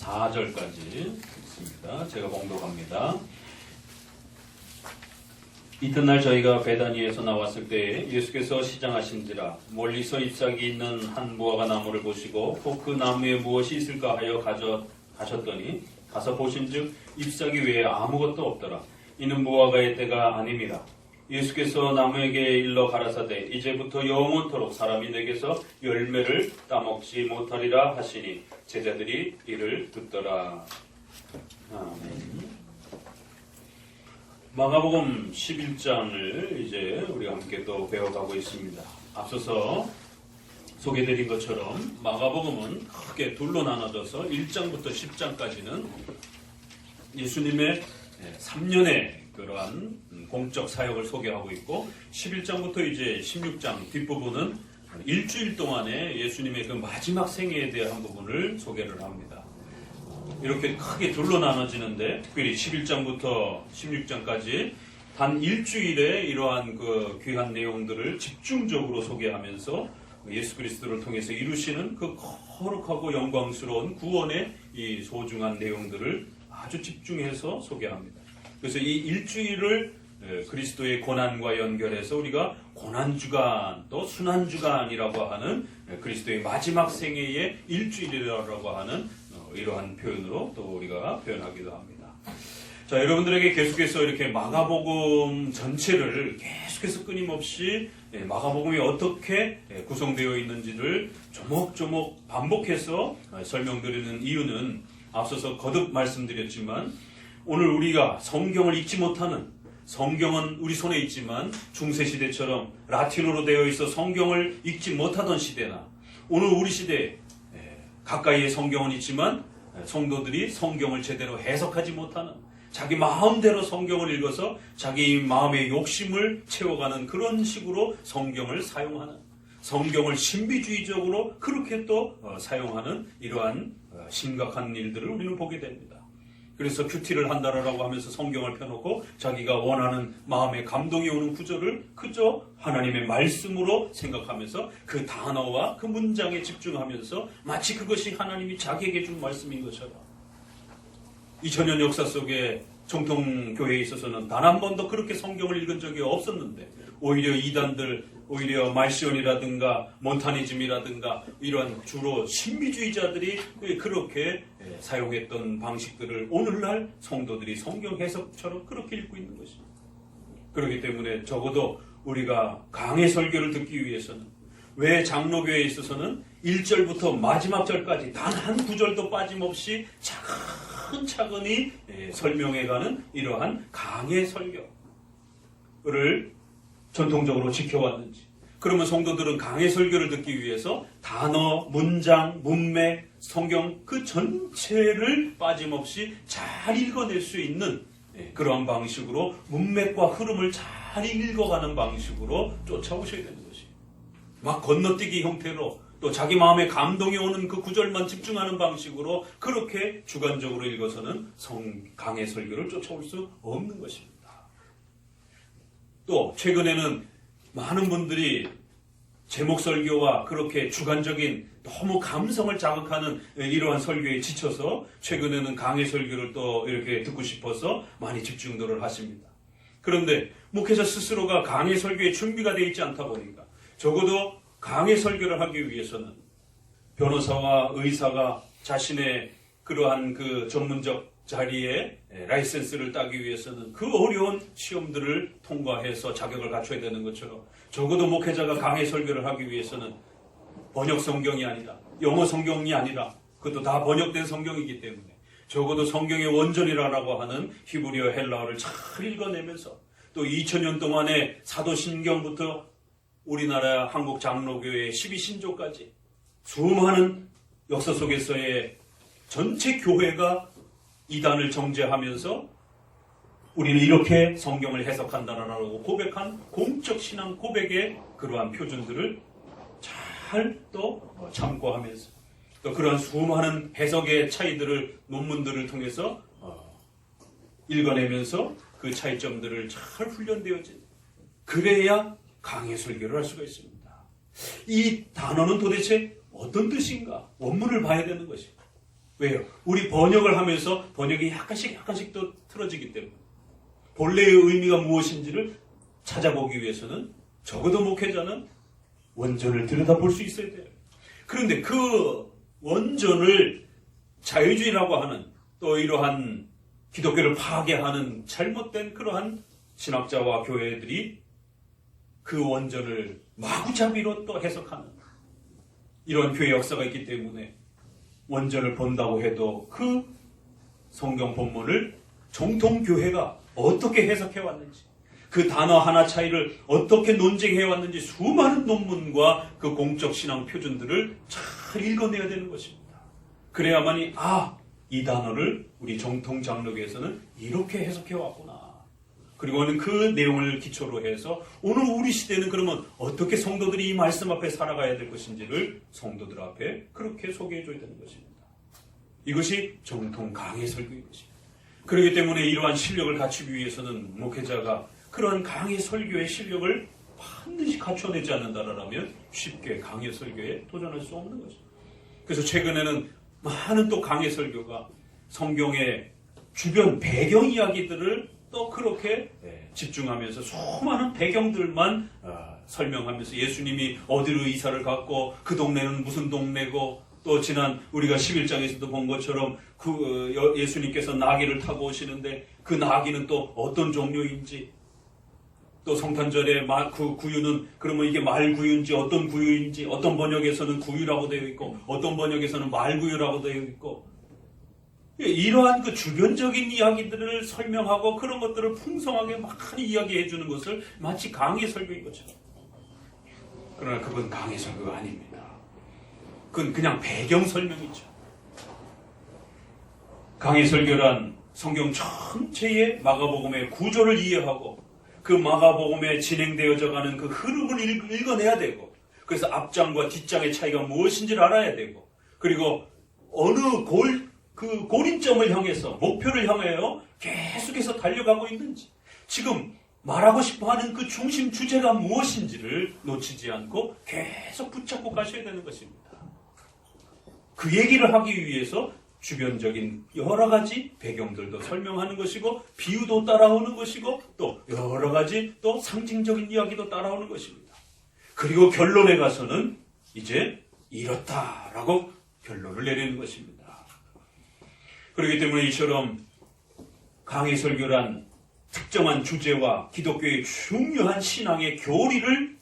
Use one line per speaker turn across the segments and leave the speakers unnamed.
4절까지 있습니다. 제가 봉독합니다. 이튿날 저희가 베다니에서 나왔을 때 예수께서 시장하신지라 멀리서 잎사귀 있는 한 무화과 나무를 보시고 꼭 그 나무에 무엇이 있을까 하여 가셨더니 가서 보신즉 잎사귀 외에 아무것도 없더라. 이는 무화과의 때가 아닙니다. 예수께서 나무에게 일러 가라사대 이제부터 영원토록 사람이 내게서 열매를 따먹지 못하리라 하시니 제자들이 이를 듣더라. 아멘. 마가복음 11장을 이제 우리가 함께 또 배워가고 있습니다. 앞서서 소개드린 것처럼 마가복음은 크게 둘로 나눠져서 1장부터 10장까지는 예수님의 3년의 그러한 공적 사역을 소개하고 있고 11장부터 이제 16장 뒷부분은 일주일 동안의 예수님의 그 마지막 생애에 대한 부분을 소개를 합니다. 이렇게 크게 둘로 나눠지는데 특별히 11장부터 16장까지 단 일주일에 이러한 그 귀한 내용들을 집중적으로 소개하면서 예수 그리스도를 통해서 이루시는 그 거룩하고 영광스러운 구원의 이 소중한 내용들을 아주 집중해서 소개합니다. 그래서 이 일주일을 그리스도의 고난과 연결해서 우리가 고난주간 또 순환주간이라고 하는 그리스도의 마지막 생애의 일주일이라고 하는 이러한 표현으로 또 우리가 표현하기도 합니다. 자, 여러분들에게 계속해서 이렇게 마가복음 전체를 계속해서 끊임없이 마가복음이 어떻게 구성되어 있는지를 조목조목 반복해서 설명드리는 이유는 앞서서 거듭 말씀드렸지만 오늘 우리가 성경을 읽지 못하는, 성경은 우리 손에 있지만 중세시대처럼 라틴어로 되어 있어 성경을 읽지 못하던 시대나 오늘 우리 시대에 가까이에 성경은 있지만 성도들이 성경을 제대로 해석하지 못하는, 자기 마음대로 성경을 읽어서 자기 마음의 욕심을 채워가는 그런 식으로 성경을 사용하는, 성경을 신비주의적으로 그렇게 또 사용하는 이러한 심각한 일들을 우리는 보게 됩니다. 그래서 큐티를 한다라고 하면서 성경을 펴놓고 자기가 원하는 마음의 감동이 오는 구절을 그저 하나님의 말씀으로 생각하면서 그 단어와 그 문장에 집중하면서 마치 그것이 하나님이 자기에게 준 말씀인 것처럼 2000년 역사 속에 정통교회에 있어서는 단 한 번도 그렇게 성경을 읽은 적이 없었는데 오히려 이단들, 오히려 말시온이라든가 몬타니즘이라든가 이런 주로 신비주의자들이 그렇게 사용했던 방식들을 오늘날 성도들이 성경 해석처럼 그렇게 읽고 있는 것입니다. 그렇기 때문에 적어도 우리가 강해 설교를 듣기 위해서는 왜 장로교회에 있어서는 1절부터 마지막 절까지 단 한 구절도 빠짐없이 차근차근히 설명해가는 이러한 강해 설교를 전통적으로 지켜왔는지, 그러면 성도들은 강해 설교를 듣기 위해서 단어, 문장, 문맥, 성경 그 전체를 빠짐없이 잘 읽어낼 수 있는 그러한 방식으로 문맥과 흐름을 잘 읽어가는 방식으로 쫓아오셔야 되는 것이에요. 막 건너뛰기 형태로 또 자기 마음에 감동이 오는 그 구절만 집중하는 방식으로 그렇게 주관적으로 읽어서는 강해 설교를 쫓아올 수 없는 것입니다. 또 최근에는 많은 분들이 제목 설교와 그렇게 주관적인 너무 감성을 자극하는 이러한 설교에 지쳐서 최근에는 강해 설교를 또 이렇게 듣고 싶어서 많이 집중도를 하십니다. 그런데 목회자 스스로가 강해 설교에 준비가 되어 있지 않다 보니까 적어도 강해 설교를 하기 위해서는 변호사와 의사가 자신의 그러한 그 전문적 자리에 라이센스를 따기 위해서는 그 어려운 시험들을 통과해서 자격을 갖춰야 되는 것처럼 적어도 목회자가 강해 설교를 하기 위해서는 번역 성경이 아니라 영어 성경이 아니라 그것도 다 번역된 성경이기 때문에 적어도 성경의 원전이라고 하는 히브리어 헬라어를 잘 읽어내면서 또 2000년 동안의 사도신경부터 우리나라 한국 장로교회의 12신조까지 수많은 역사 속에서의 전체 교회가 이단을 정죄하면서 우리는 이렇게 성경을 해석한다라고 고백한 공적 신앙 고백의 그러한 표준들을 잘 또 참고하면서 또 그러한 수많은 해석의 차이들을 논문들을 통해서 읽어내면서 그 차이점들을 잘 훈련되어진, 그래야 강해 설교를 할 수가 있습니다. 이 단어는 도대체 어떤 뜻인가? 원문을 봐야 되는 것입니다. 왜요? 우리 번역을 하면서 번역이 약간씩 또 틀어지기 때문에 본래의 의미가 무엇인지를 찾아보기 위해서는 적어도 목회자는 원전을 들여다볼 수 있어야 돼요. 그런데 그 원전을 자유주의라고 하는 또 이러한 기독교를 파괴하는 잘못된 그러한 신학자와 교회들이 그 원전을 마구잡이로 또 해석하는 이런 교회 역사가 있기 때문에 원전을 본다고 해도 그 성경 본문을 정통교회가 어떻게 해석해 왔는지 그 단어 하나 차이를 어떻게 논쟁해 왔는지 수많은 논문과 그 공적 신앙 표준들을 잘 읽어내야 되는 것입니다. 그래야만이 이 단어를 우리 정통 장로교에서는 이렇게 해석해 왔구나. 그리고는 그 내용을 기초로 해서 오늘 우리 시대는 그러면 어떻게 성도들이 이 말씀 앞에 살아가야 될 것인지를 성도들 앞에 그렇게 소개해 줘야 되는 것입니다. 이것이 정통 강해 설교인 것입니다. 그렇기 때문에 이러한 실력을 갖추기 위해서는 목회자가 그런 강해 설교의 실력을 반드시 갖춰내지 않는다라면 쉽게 강해 설교에 도전할 수 없는 것입니다. 그래서 최근에는 많은 또 강해 설교가 성경의 주변 배경 이야기들을 또 그렇게 집중하면서 수많은 배경들만 설명하면서 예수님이 어디로 이사를 갔고 그 동네는 무슨 동네고 또 지난 우리가 11장에서도 본 것처럼 예수님께서 나귀를 타고 오시는데 그 나귀는 또 어떤 종류인지 또 성탄절에 그 구유는 그러면 이게 말구유인지 어떤 구유인지 어떤 번역에서는 구유라고 되어 있고 어떤 번역에서는 말구유라고 되어 있고 이러한 그 주변적인 이야기들을 설명하고 그런 것들을 풍성하게 많이 이야기해 주는 것을 마치 강해 설교인 것처럼. 그러나 그건 강해 설교가 아닙니다. 그건 그냥 배경 설명이죠. 강해 설교란 성경 전체의 마가복음의 구조를 이해하고 그 마가복음에 진행되어져 가는 그 흐름을 읽어내야 되고 그래서 앞장과 뒷장의 차이가 무엇인지를 알아야 되고 그리고 어느 고림점을 향해서 목표를 향하여 계속해서 달려가고 있는지 지금 말하고 싶어하는 그 중심 주제가 무엇인지를 놓치지 않고 계속 붙잡고 가셔야 되는 것입니다. 그 얘기를 하기 위해서 주변적인 여러 가지 배경들도 설명하는 것이고 비유도 따라오는 것이고 또 여러 가지 또 상징적인 이야기도 따라오는 것입니다. 그리고 결론에 가서는 이제 이렇다라고 결론을 내리는 것입니다. 그렇기 때문에 이처럼 강해 설교란 특정한 주제와 기독교의 중요한 신앙의 교리를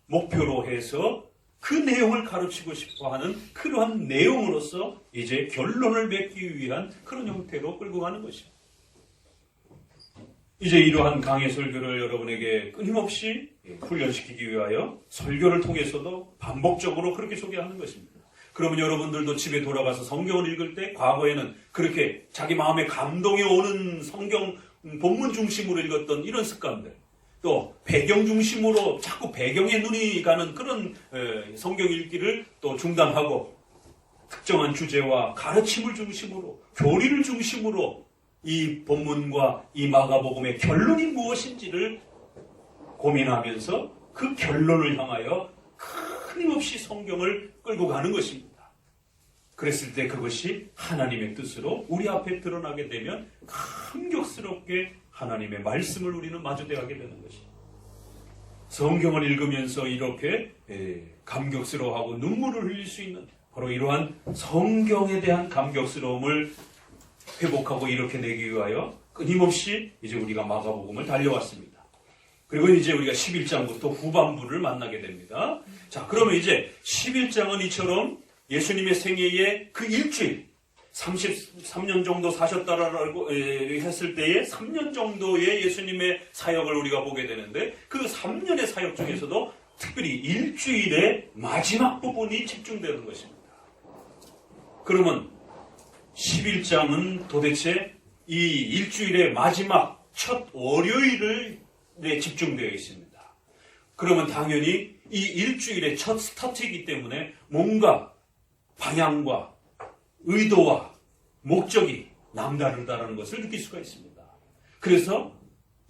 목표로 해서 그 내용을 가르치고 싶어하는 그러한 내용으로서 이제 결론을 맺기 위한 그런 형태로 끌고 가는 것입니다. 이제 이러한 강해 설교를 여러분에게 끊임없이 훈련시키기 위하여 설교를 통해서도 반복적으로 그렇게 소개하는 것입니다. 그러면 여러분들도 집에 돌아가서 성경을 읽을 때 과거에는 그렇게 자기 마음에 감동이 오는 성경 본문 중심으로 읽었던 이런 습관들 또 배경 중심으로 자꾸 배경에 눈이 가는 그런 성경 읽기를 또 중단하고 특정한 주제와 가르침을 중심으로 교리를 중심으로 이 본문과 이 마가복음의 결론이 무엇인지를 고민하면서 그 결론을 향하여 끊임없이 성경을 끌고 가는 것입니다. 그랬을 때 그것이 하나님의 뜻으로 우리 앞에 드러나게 되면 감격스럽게 하나님의 말씀을 우리는 마주대하게 되는 것입니다. 성경을 읽으면서 이렇게 감격스러워하고 눈물을 흘릴 수 있는 바로 이러한 성경에 대한 감격스러움을 회복하고 이렇게 내기 위하여 끊임없이 이제 우리가 마가복음을 달려왔습니다. 그리고 이제 우리가 11장부터 후반부를 만나게 됩니다. 자, 그러면 이제 11장은 이처럼 예수님의 생애의 그 일주일, 33년 정도 사셨다라고 했을 때에 3년 정도의 예수님의 사역을 우리가 보게 되는데 그 3년의 사역 중에서도 특별히 일주일의 마지막 부분이 집중되는 것입니다. 그러면 11장은 도대체 이 일주일의 마지막 첫 월요일에 집중되어 있습니다. 그러면 당연히 이 일주일의 첫 스타트이기 때문에 뭔가 방향과 의도와 목적이 남다르다는 것을 느낄 수가 있습니다. 그래서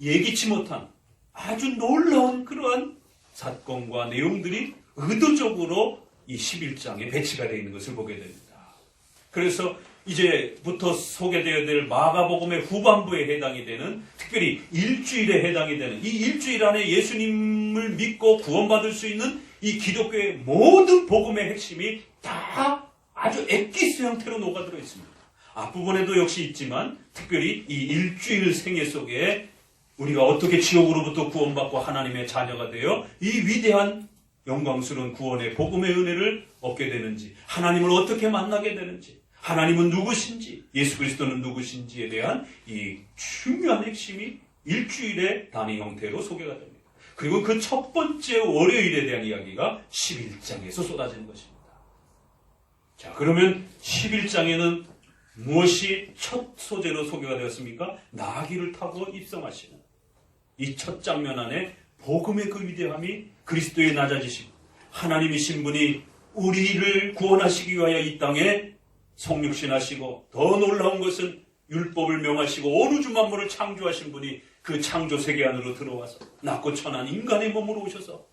예기치 못한 아주 놀라운 그러한 사건과 내용들이 의도적으로 이 11장에 배치가 되어 있는 것을 보게 됩니다. 그래서 이제부터 소개되어야 될 마가복음의 후반부에 해당이 되는, 특별히 일주일에 해당이 되는, 이 일주일 안에 예수님을 믿고 구원받을 수 있는 이 기독교의 모든 복음의 핵심이 다 아주 엑기스 형태로 녹아들어 있습니다. 앞부분에도 역시 있지만 특별히 이 일주일 생애 속에 우리가 어떻게 지옥으로부터 구원받고 하나님의 자녀가 되어 이 위대한 영광스러운 구원의 복음의 은혜를 얻게 되는지, 하나님을 어떻게 만나게 되는지, 하나님은 누구신지, 예수 그리스도는 누구신지에 대한 이 중요한 핵심이 일주일의 단위 형태로 소개가 됩니다. 그리고 그 첫 번째 월요일에 대한 이야기가 11장에서 쏟아지는 것입니다. 자, 그러면 11장에는 무엇이 첫 소재로 소개가 되었습니까? 나귀를 타고 입성하시는 이 첫 장면 안에 복음의 그 위대함이, 그리스도의 낮아지심, 하나님의 신분이 우리를 구원하시기 위하여 이 땅에 성육신하시고, 더 놀라운 것은 율법을 명하시고 온 우주 만물을 창조하신 분이 그 창조 세계 안으로 들어와서 낮고 천한 인간의 몸으로 오셔서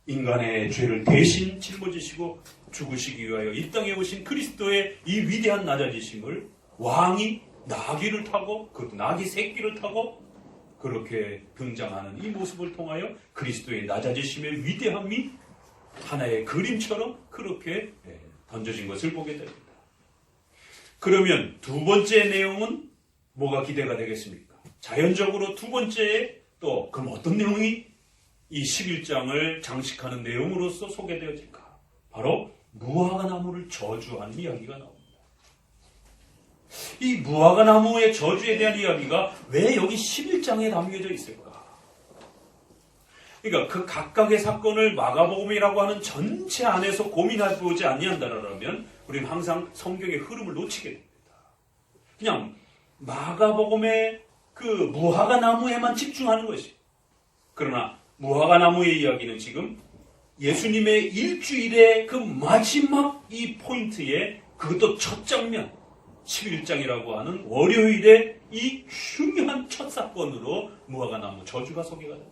인간의 죄를 대신 짊어지시고 죽으시기 위하여 이 땅에 오신 그리스도의 이 위대한 낮아지심을 왕이 나귀를 타고, 그 나귀 새끼를 타고 그렇게 등장하는 이 모습을 통하여 그리스도의 낮아지심의 위대함이 하나의 그림처럼 그렇게 던져진 것을 보게 됩니다. 그러면 두 번째 내용은 뭐가 기대가 되겠습니까? 자연적으로 두 번째에 또 그럼 어떤 내용이 이 11장을 장식하는 내용으로서 소개되어질까? 바로 무화과 나무를 저주하는 이야기가 나옵니다. 이 무화과 나무의 저주에 대한 이야기가 왜 여기 11장에 담겨져 있을까? 그러니까 그 각각의 사건을 마가복음이라고 하는 전체 안에서 고민해보지 아니한다라면 우리는 항상 성경의 흐름을 놓치게 됩니다. 그냥 마가복음의 그 무화과 나무에만 집중하는 것이. 그러나 무화과 나무의 이야기는 지금 예수님의 일주일의 그 마지막 이 포인트에, 그것도 첫 장면 11장이라고 하는 월요일의 이 중요한 첫 사건으로 무화과 나무 저주가 소개가 됩니다.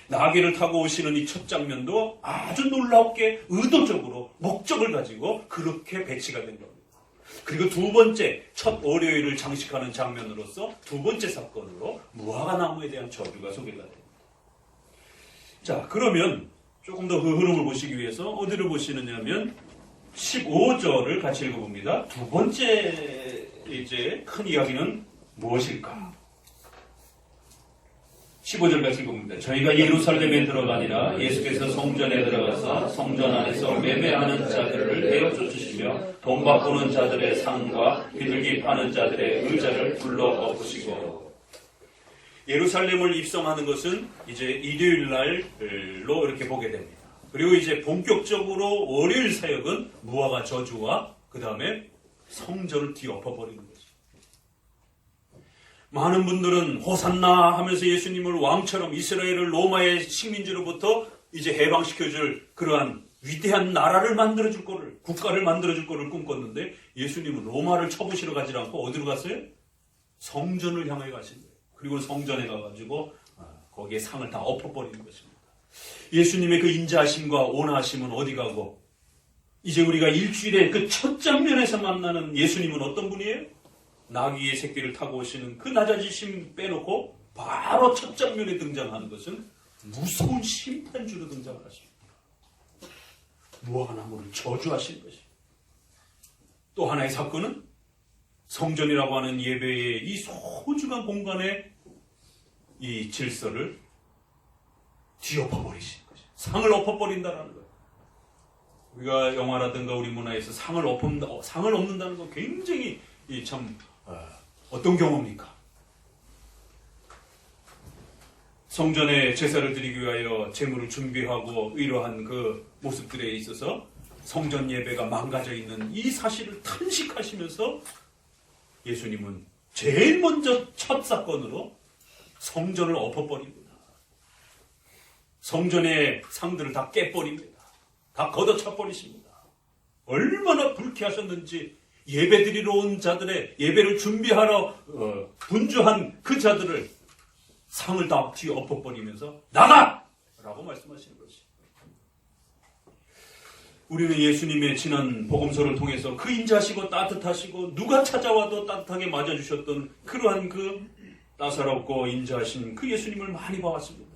나귀를 타고 오시는 이 첫 장면도 아주 놀랍게 의도적으로 목적을 가지고 그렇게 배치가 된 겁니다. 그리고 두 번째, 첫 월요일을 장식하는 장면으로서 두 번째 사건으로 무화과 나무에 대한 저주가 소개가 됩니다. 자, 그러면 조금 더 그 흐름을 보시기 위해서 어디를 보시느냐면 15절을 같이 읽어봅니다. 두 번째 이제 큰 이야기는 무엇일까? 15절 같이 읽어봅니다. 저희가 예루살렘에 들어가니라 예수께서 성전에 들어가서 성전 안에서 매매하는 자들을 내어 쫓으시며 돈 바꾸는 자들의 상과 비둘기 파는 자들의 의자를 불러 엎으시고. 예루살렘을 입성하는 것은 이제 일요일 날로 이렇게 보게 됩니다. 그리고 이제 본격적으로 월요일 사역은 무화과 저주와 그 다음에 성전을 뒤엎어버리는 거죠. 많은 분들은 호산나 하면서 예수님을 왕처럼 이스라엘을 로마의 식민지로부터 이제 해방시켜줄 그러한 위대한 나라를 만들어줄 거를, 국가를 만들어줄 거를 꿈꿨는데 예수님은 로마를 쳐부시러 가지 않고 어디로 갔어요? 성전을 향해 가신 거예요. 그리고 성전에 가가지고 거기에 상을 다 엎어버리는 것입니다. 예수님의 그 인자하심과 온화하심은 어디 가고, 이제 우리가 일주일에 그 첫 장면에서 만나는 예수님은 어떤 분이에요? 나귀의 새끼를 타고 오시는 그 낮아지심 빼놓고 바로 첫 장면에 등장하는 것은 무서운 심판주로 등장하십니다. 무화과 나무를 저주하시는 것입니다. 또 하나의 사건은 성전이라고 하는 예배의 이 소중한 공간의 이 질서를 뒤엎어버리시는 거죠. 상을 엎어버린다는 거예요. 우리가 영화라든가 우리 문화에서 상을 엎는다는 거 굉장히 참 어떤 경험입니까? 성전에 제사를 드리기 위하여 제물을 준비하고 이러한 그 모습들에 있어서 성전 예배가 망가져 있는 이 사실을 탄식하시면서 예수님은 제일 먼저 첫 사건으로 성전을 엎어버립니다. 성전의 상들을 다 깨버립니다. 다 걷어차버리십니다. 얼마나 불쾌하셨는지 예배 드리러 온 자들의 예배를 준비하러 분주한 그 자들을 상을 다 뒤엎어버리면서 나가! 라고 말씀하시는 것이. 우리는 예수님의 지난 복음서를 통해서 그 인자시고 따뜻하시고 누가 찾아와도 따뜻하게 맞아주셨던 그러한 그 따사롭고 인자하신 그 예수님을 많이 봐왔습니다.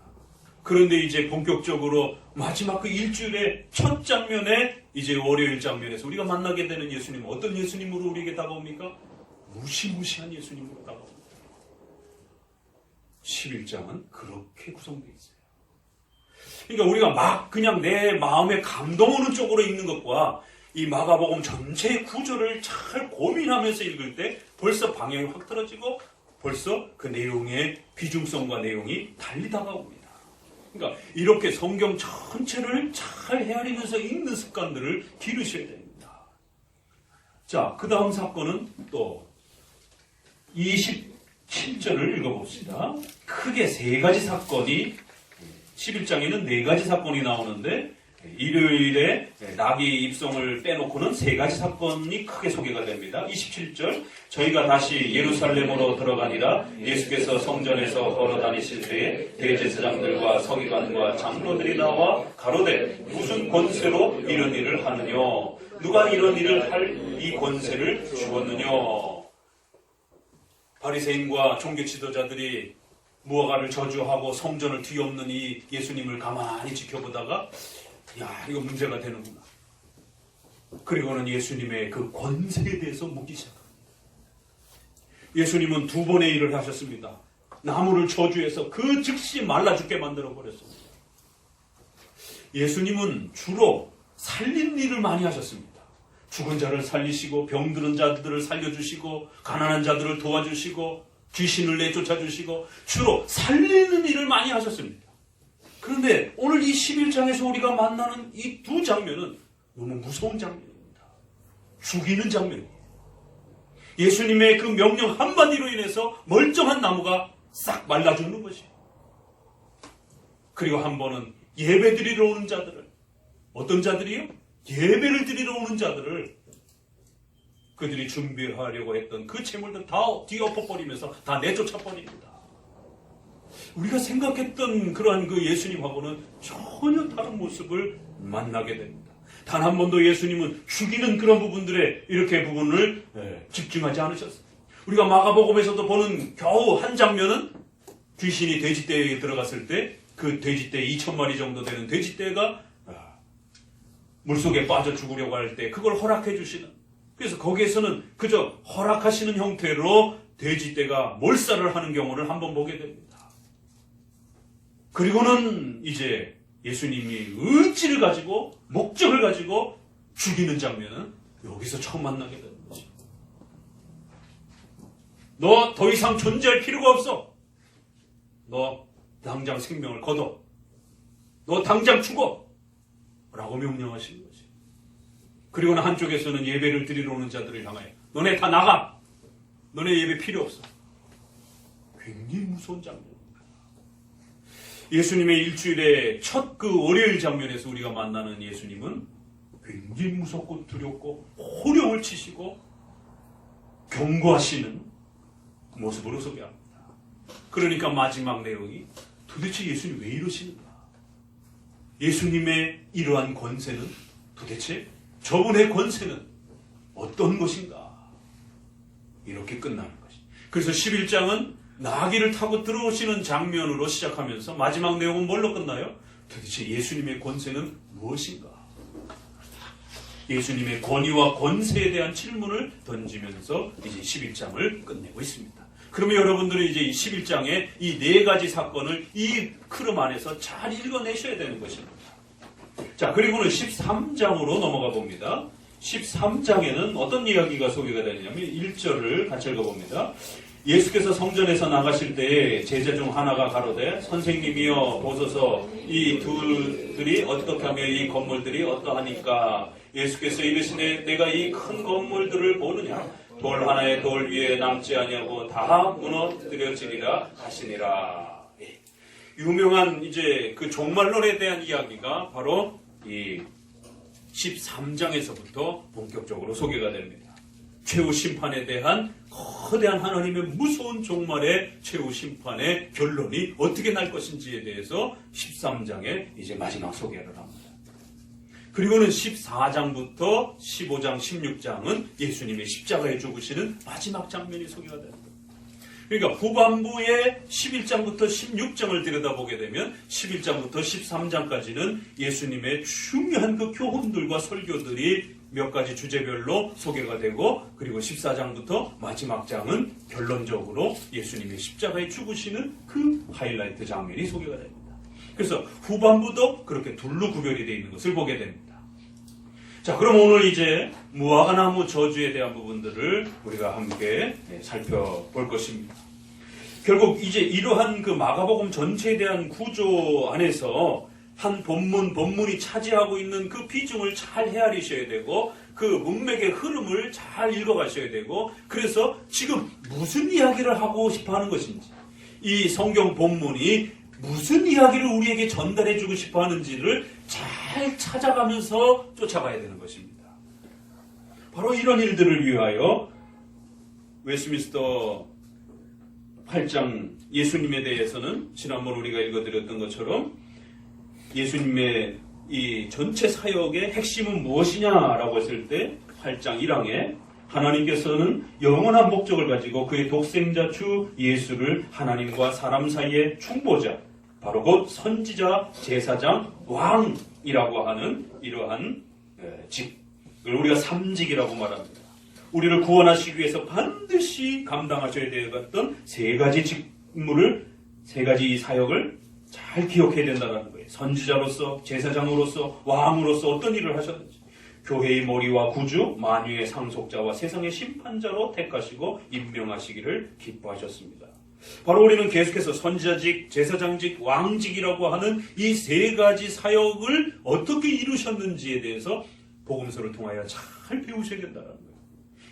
그런데 이제 본격적으로 마지막 그 일주일의 첫 장면에 이제 월요일 장면에서 우리가 만나게 되는 예수님은 어떤 예수님으로 우리에게 다가옵니까? 무시무시한 예수님으로 다가옵니다. 11장은 그렇게 구성되어 있어요. 그러니까 우리가 막 그냥 내 마음에 감동 오는 쪽으로 읽는 것과 이 마가복음 전체의 구조를 잘 고민하면서 읽을 때 벌써 방향이 확 틀어지고 벌써 그 내용의 비중성과 내용이 달리 다가옵니다. 그러니까 이렇게 성경 전체를 잘 헤아리면서 읽는 습관들을 기르셔야 됩니다. 자, 그 다음 사건은 또 27절을 읽어봅시다. 크게 세 가지 사건이 11장에는 네 가지 사건이 나오는데 일요일에 나귀 입성을 빼놓고는 세 가지 사건이 크게 소개가 됩니다. 27절 저희가 다시 예루살렘으로 들어가니라 예수께서 성전에서 걸어다니실 때에 대제사장들과 서기관과 장로들이 나와 가로되 무슨 권세로 이런 일을 하느냐 누가 이런 일을 할 이 권세를 주었느냐. 바리새인과 종교 지도자들이 무화과를 저주하고 성전을 뒤엎는 이 예수님을 가만히 지켜보다가 야, 이거 문제가 되는구나. 그리고는 예수님의 그 권세에 대해서 묻기 시작합니다. 예수님은 두 번의 일을 하셨습니다. 나무를 저주해서 그 즉시 말라 죽게 만들어 버렸습니다. 예수님은 주로 살린 일을 많이 하셨습니다. 죽은 자를 살리시고 병들은 자들을 살려주시고 가난한 자들을 도와주시고 귀신을 내쫓아주시고 주로 살리는 일을 많이 하셨습니다. 그런데 오늘 이 11장에서 우리가 만나는 이 두 장면은 너무 무서운 장면입니다. 죽이는 장면이에요. 예수님의 그 명령 한마디로 인해서 멀쩡한 나무가 싹 말라 죽는 것이에요. 그리고 한 번은 예배 드리러 오는 자들을, 어떤 자들이요? 예배를 드리러 오는 자들을 그들이 준비하려고 했던 그 재물들 다 뒤엎어버리면서 다 내쫓아버립니다. 우리가 생각했던 그러한 그 예수님하고는 전혀 다른 모습을 만나게 됩니다. 단 한 번도 예수님은 죽이는 그런 부분들에 이렇게 부분을 집중하지 않으셨어요. 우리가 마가복음에서도 보는 겨우 한 장면은 귀신이 돼지떼에 들어갔을 때 그 돼지떼 2,000마리 정도 되는 돼지떼가 물속에 빠져 죽으려고 할 때 그걸 허락해 주시는, 그래서 거기에서는 그저 허락하시는 형태로 돼지떼가 몰살을 하는 경우를 한번 보게 됩니다. 그리고는 이제 예수님이 의지를 가지고 목적을 가지고 죽이는 장면은 여기서 처음 만나게 되는 거죠. 너 더 이상 존재할 필요가 없어. 너 당장 생명을 거둬. 너 당장 죽어. 라고 명령하시는 거죠. 그리고는 한쪽에서는 예배를 드리러 오는 자들을 향하여 너네 다 나가. 너네 예배 필요 없어. 굉장히 무서운 장면입니다. 예수님의 일주일의 첫 그 월요일 장면에서 우리가 만나는 예수님은 굉장히 무섭고 두렵고 호령을 치시고 경고하시는 모습으로 소개합니다. 그러니까 마지막 내용이 도대체 예수님 왜 이러시는가? 예수님의 이러한 권세는 도대체 저분의 권세는 어떤 것인가? 이렇게 끝나는 것이죠. 그래서 11장은 나귀를 타고 들어오시는 장면으로 시작하면서 마지막 내용은 뭘로 끝나요? 도대체 예수님의 권세는 무엇인가? 예수님의 권위와 권세에 대한 질문을 던지면서 이제 11장을 끝내고 있습니다. 그러면 여러분들은 이제 이 11장의 이 네 가지 사건을 이 흐름 안에서 잘 읽어내셔야 되는 것입니다. 자, 그리고는 13장으로 넘어가 봅니다. 13장에는 어떤 이야기가 소개가 되냐면 1절을 같이 읽어봅니다. 예수께서 성전에서 나가실 때에 제자 중 하나가 가로되 선생님이여 보소서 이 둘들이 어떻게 하며 이 건물들이 어떠하니까. 예수께서 이르시되 내가 이 큰 건물들을 보느냐. 돌 하나의 돌 위에 남지 아니하고 다 무너뜨려지리라 하시니라. 유명한 이제 그 종말론에 대한 이야기가 바로 이 13장에서부터 본격적으로 소개가 됩니다. 최후 심판에 대한 거대한 하나님의 무서운 종말의 최후 심판의 결론이 어떻게 날 것인지에 대해서 13장에 이제 마지막 소개를 합니다. 그리고는 14장부터 15장, 16장은 예수님의 십자가에 죽으시는 마지막 장면이 소개가 됩니다. 그러니까 후반부에 11장부터 16장을 들여다보게 되면 11장부터 13장까지는 예수님의 중요한 그 교훈들과 설교들이 몇 가지 주제별로 소개가 되고, 그리고 14장부터 마지막 장은 결론적으로 예수님의 십자가에 죽으시는 그 하이라이트 장면이 소개가 됩니다. 그래서 후반부도 그렇게 둘로 구별이 되어 있는 것을 보게 됩니다. 자, 그럼 오늘 이제 무화과나무 저주에 대한 부분들을 우리가 함께 살펴볼 것입니다. 결국 이제 이러한 그 마가복음 전체에 대한 구조 안에서 한 본문이 차지하고 있는 그 비중을 잘 헤아리셔야 되고, 그 문맥의 흐름을 잘 읽어가셔야 되고, 그래서 지금 무슨 이야기를 하고 싶어 하는 것인지, 이 성경 본문이 무슨 이야기를 우리에게 전달해주고 싶어 하는지를 잘 찾아가면서 쫓아가야 되는 것입니다. 바로 이런 일들을 위하여 웨스트민스터 8장 예수님에 대해서는 지난번 우리가 읽어드렸던 것처럼 예수님의 이 전체 사역의 핵심은 무엇이냐라고 했을 때 8장 1항에 하나님께서는 영원한 목적을 가지고 그의 독생자 주 예수를 하나님과 사람 사이의 중보자, 바로 곧 선지자, 제사장, 왕이라고 하는 이러한 직을 우리가 삼직이라고 말합니다. 우리를 구원하시기 위해서 반드시 감당하셔야 되었던 세 가지 직무를, 세 가지 사역을 잘 기억해야 된다는 거예요. 선지자로서, 제사장으로서, 왕으로서 어떤 일을 하셨는지, 교회의 머리와 구주, 만유의 상속자와 세상의 심판자로 택하시고 임명하시기를 기뻐하셨습니다. 바로 우리는 계속해서 선지자직, 제사장직, 왕직이라고 하는 이 세 가지 사역을 어떻게 이루셨는지에 대해서 복음서를 통하여 잘 배우셔야 된다는 거예요.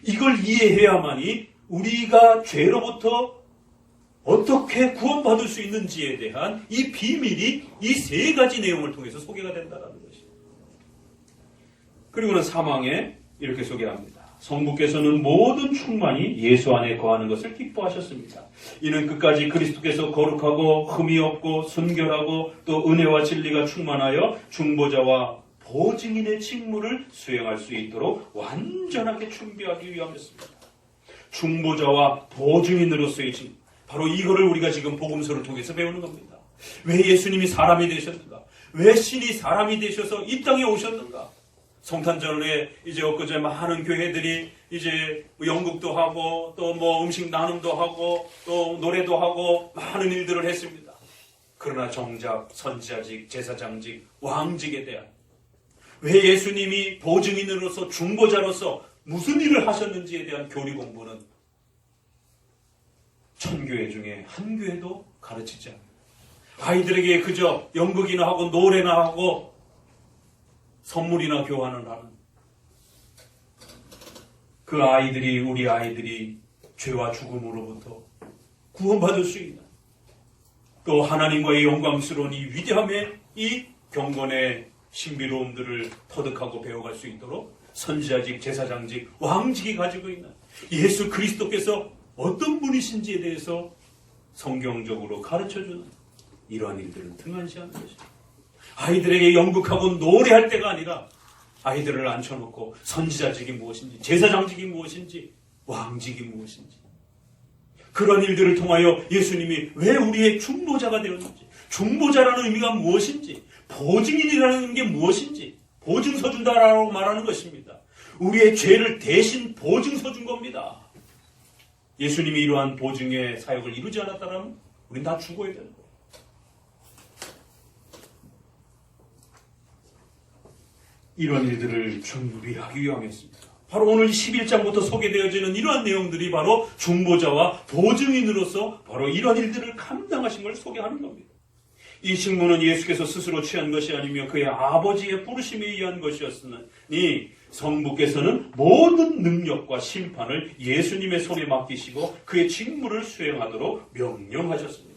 이걸 이해해야만이 우리가 죄로부터 어떻게 구원받을 수 있는지에 대한 이 비밀이 이 세 가지 내용을 통해서 소개가 된다는 것입니다. 그리고는 3항에 이렇게 소개합니다. 성부께서는 모든 충만이 예수 안에 거하는 것을 기뻐하셨습니다. 이는 끝까지 그리스도께서 거룩하고 흠이 없고 순결하고 또 은혜와 진리가 충만하여 중보자와 보증인의 직무를 수행할 수 있도록 완전하게 준비하기 위함이었습니다. 중보자와 보증인으로서의 직무, 바로 이거를 우리가 지금 복음서를 통해서 배우는 겁니다. 왜 예수님이 사람이 되셨는가? 왜 신이 사람이 되셔서 이 땅에 오셨는가? 성탄절에 이제 엊그제 많은 교회들이 이제 연극도 하고 또 음식 나눔도 하고 또 노래도 하고 많은 일들을 했습니다. 그러나 정작 선지자직, 제사장직, 왕직에 대한, 왜 예수님이 보증인으로서 중보자로서 무슨 일을 하셨는지에 대한 교리 공부는 천교회 중에 한 교회도 가르치지 않아요. 아이들에게 그저 연극이나 하고 노래나 하고 선물이나 교환을 하는, 그 아이들이, 우리 아이들이 죄와 죽음으로부터 구원받을 수 있는, 또 하나님과의 영광스러운 이 위대함의 이 경건의 신비로움들을 터득하고 배워갈 수 있도록 선지자직, 제사장직, 왕직이 가지고 있는 예수 그리스도께서 어떤 분이신지에 대해서 성경적으로 가르쳐주는 이러한 일들을 등한시하는 것입니다. 아이들에게 연극하고 노래할 때가 아니라 아이들을 앉혀놓고 선지자직이 무엇인지, 제사장직이 무엇인지, 왕직이 무엇인지, 그런 일들을 통하여 예수님이 왜 우리의 중보자가 되었는지, 중보자라는 의미가 무엇인지, 보증인이라는 게 무엇인지, 보증서 준다라고 말하는 것입니다. 우리의 죄를 대신 보증서 준 겁니다. 예수님이 이러한 보증의 사역을 이루지 않았다면 우린 다 죽어야 되는 거예요. 이런 일들을 준비하기 위함이었습니다. 바로 오늘 11장부터 소개되어지는 이러한 내용들이 바로 중보자와 보증인으로서 바로 이런 일들을 감당하신 걸 소개하는 겁니다. 이 직무는 예수께서 스스로 취한 것이 아니며 그의 아버지의 부르심에 의한 것이었으니 성부께서는 모든 능력과 심판을 예수님의 손에 맡기시고 그의 직무를 수행하도록 명령하셨습니다.